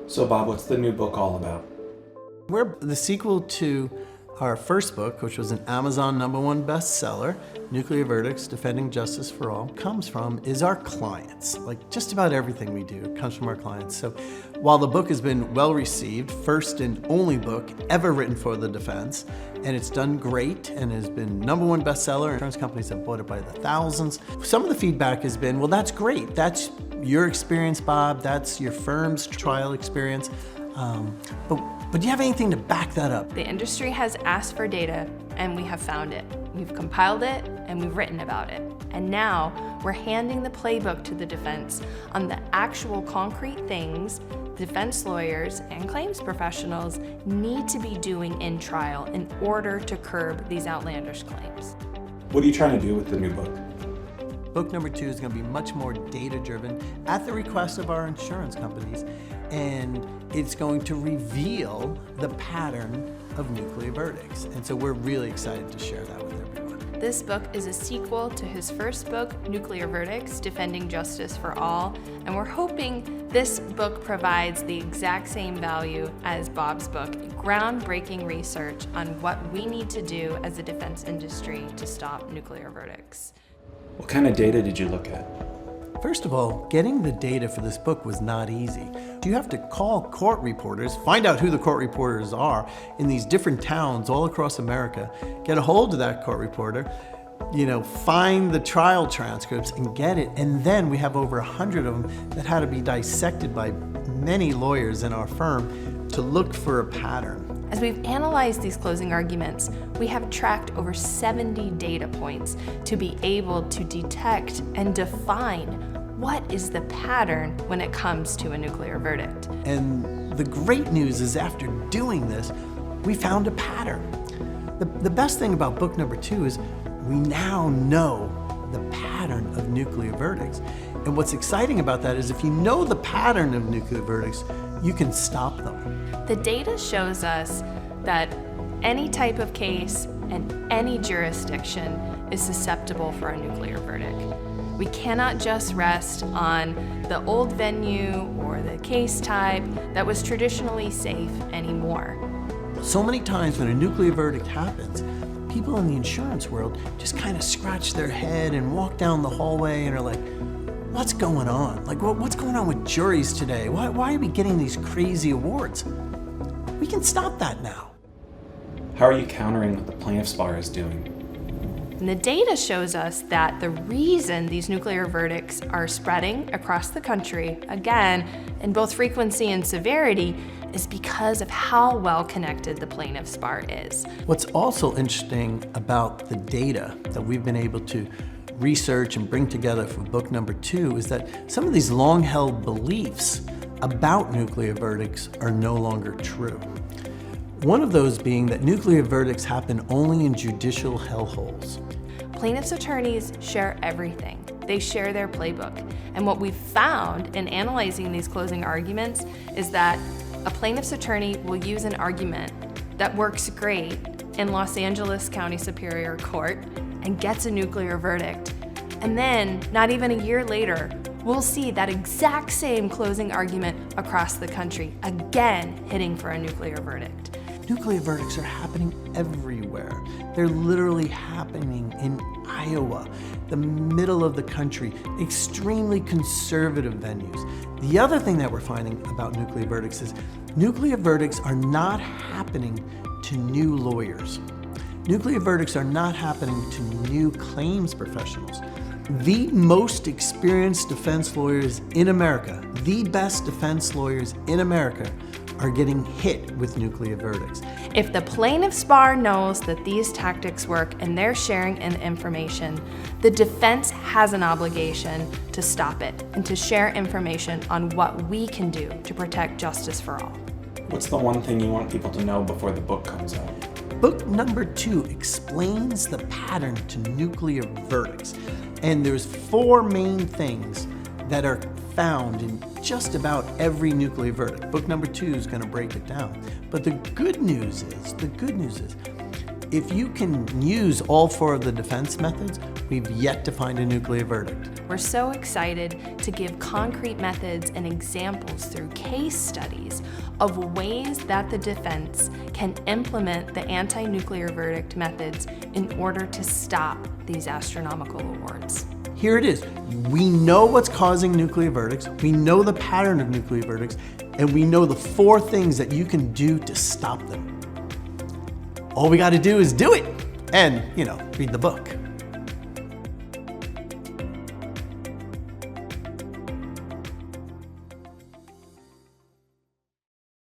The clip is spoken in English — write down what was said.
So Bob, what's the new book all about? We're the sequel to our first book, which was an Amazon #1 bestseller, Nuclear Verdicts, Defending Justice for All, is our clients. Like just about everything we do comes from our clients. So while the book has been well received, first and only book ever written for the defense, and it's done great and has been #1 bestseller, insurance companies have bought it by the thousands. Some of the feedback has been, well, that's great. That's your experience, Bob. That's your firm's trial experience. But do you have anything to back that up? The industry has asked for data, and we have found it. We've compiled it, and we've written about it. And now we're handing the playbook to the defense on the actual concrete things defense lawyers and claims professionals need to be doing in trial in order to curb these outlandish claims. What are you trying to do with the new book? Book #2 is going to be much more data-driven at the request of our insurance companies, and it's going to reveal the pattern of nuclear verdicts. And so we're really excited to share that with everyone. This book is a sequel to his first book, Nuclear Verdicts, Defending Justice for All, and we're hoping this book provides the exact same value as Bob's book, groundbreaking research on what we need to do as a defense industry to stop nuclear verdicts. What kind of data did you look at? First of all, getting the data for this book was not easy. You have to call court reporters, find out who the court reporters are in these different towns all across America, get a hold of that court reporter, find the trial transcripts and get it. And then we have over 100 of them that had to be dissected by many lawyers in our firm to look for a pattern. As we've analyzed these closing arguments, we have tracked over 70 data points to be able to detect and define what is the pattern when it comes to a nuclear verdict. And the great news is after doing this, we found a pattern. The best thing about book #2 is we now know the pattern of nuclear verdicts. And what's exciting about that is if you know the pattern of nuclear verdicts, you can stop them. The data shows us that any type of case and any jurisdiction is susceptible for a nuclear verdict. We cannot just rest on the old venue or the case type that was traditionally safe anymore. So many times when a nuclear verdict happens, people in the insurance world just kind of scratch their head and walk down the hallway and are like, what's going on? Like, what's going on with juries today? Why are we getting these crazy awards? We can stop that now. How are you countering what the plaintiff's bar is doing? And the data shows us that the reason these nuclear verdicts are spreading across the country, again, in both frequency and severity, is because of how well connected the plaintiff's bar is. What's also interesting about the data that we've been able to research and bring together for book #2 is that some of these long-held beliefs about nuclear verdicts are no longer true. One of those being that nuclear verdicts happen only in judicial hellholes. Plaintiffs' attorneys share everything. They share their playbook. And what we've found in analyzing these closing arguments is that a plaintiff's attorney will use an argument that works great in Los Angeles County Superior Court and gets a nuclear verdict. And then, not even a year later, we'll see that exact same closing argument across the country, again hitting for a nuclear verdict. Nuclear verdicts are happening everywhere. They're literally happening in Iowa, the middle of the country, extremely conservative venues. The other thing that we're finding about nuclear verdicts is nuclear verdicts are not happening to new lawyers. Nuclear verdicts are not happening to new claims professionals. The most experienced defense lawyers in America, the best defense lawyers in America, are getting hit with nuclear verdicts. If the plaintiff's bar knows that these tactics work and they're sharing the information, the defense has an obligation to stop it and to share information on what we can do to protect justice for all. What's the one thing you want people to know before the book comes out? Book #2 explains the pattern to nuclear verdicts. And there's 4 main things that are found in just about every nuclear verdict. Book #2 is going to break it down. But the good news is, If you can use all 4 of the defense methods, we've yet to find a nuclear verdict. We're so excited to give concrete methods and examples through case studies of ways that the defense can implement the anti-nuclear verdict methods in order to stop these astronomical awards. Here it is. We know what's causing nuclear verdicts, we know the pattern of nuclear verdicts, and we know the 4 things that you can do to stop them. All we got to do is do it and, read the book.